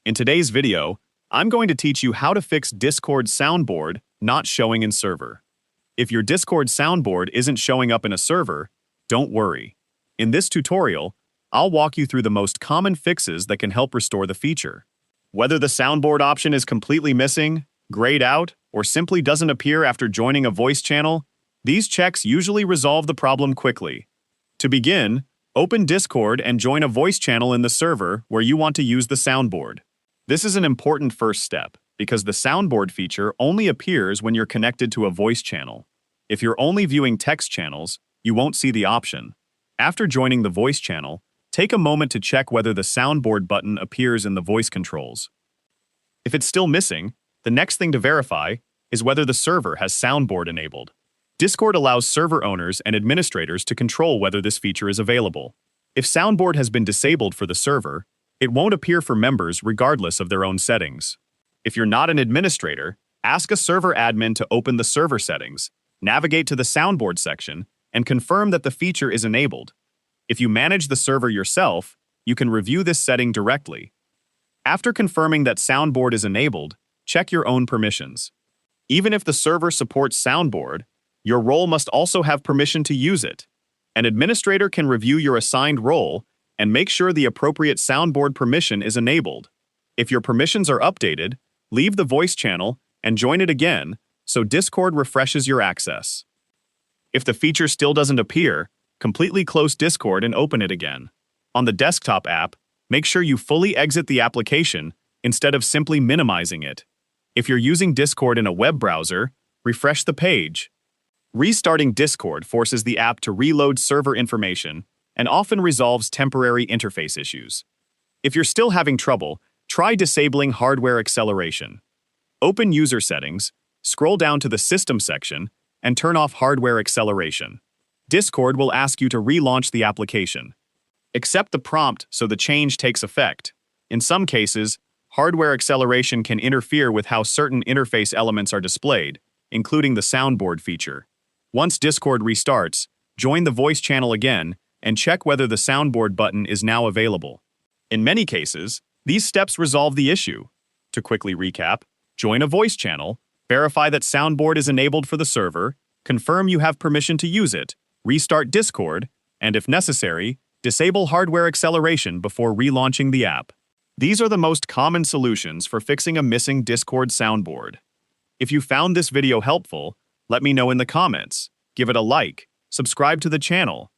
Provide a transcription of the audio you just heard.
In today's video, I'm going to teach you how to fix Discord Soundboard not showing in server. If your Discord Soundboard isn't showing up in a server, don't worry. In this tutorial, I'll walk you through the most common fixes that can help restore the feature. Whether the soundboard option is completely missing, grayed out, or simply doesn't appear after joining a voice channel, these checks usually resolve the problem quickly. To begin, open Discord and join a voice channel in the server where you want to use the soundboard. This is an important first step because the soundboard feature only appears when you're connected to a voice channel. If you're only viewing text channels, you won't see the option. After joining the voice channel, take a moment to check whether the soundboard button appears in the voice controls. If it's still missing, the next thing to verify is whether the server has soundboard enabled. Discord allows server owners and administrators to control whether this feature is available. If soundboard has been disabled for the server, it won't appear for members regardless of their own settings. If you're not an administrator, ask a server admin to open the server settings, navigate to the soundboard section, and confirm that the feature is enabled. If you manage the server yourself, you can review this setting directly. After confirming that soundboard is enabled, check your own permissions. Even if the server supports soundboard, your role must also have permission to use it. An administrator can review your assigned role and make sure the appropriate soundboard permission is enabled. If your permissions are updated, leave the voice channel and join it again so Discord refreshes your access. If the feature still doesn't appear, completely close Discord and open it again. On the desktop app, make sure you fully exit the application instead of simply minimizing it. If you're using Discord in a web browser, refresh the page. Restarting Discord forces the app to reload server information and often resolves temporary interface issues. If you're still having trouble, try disabling hardware acceleration. Open User Settings, scroll down to the System section, and turn off hardware acceleration. Discord will ask you to relaunch the application. Accept the prompt so the change takes effect. In some cases, hardware acceleration can interfere with how certain interface elements are displayed, including the soundboard feature. Once Discord restarts, join the voice channel again and check whether the soundboard button is now available. In many cases, these steps resolve the issue. To quickly recap, join a voice channel, verify that soundboard is enabled for the server, confirm you have permission to use it, restart Discord, and if necessary, disable hardware acceleration before relaunching the app. These are the most common solutions for fixing a missing Discord soundboard. If you found this video helpful, let me know in the comments, give it a like, subscribe to the channel,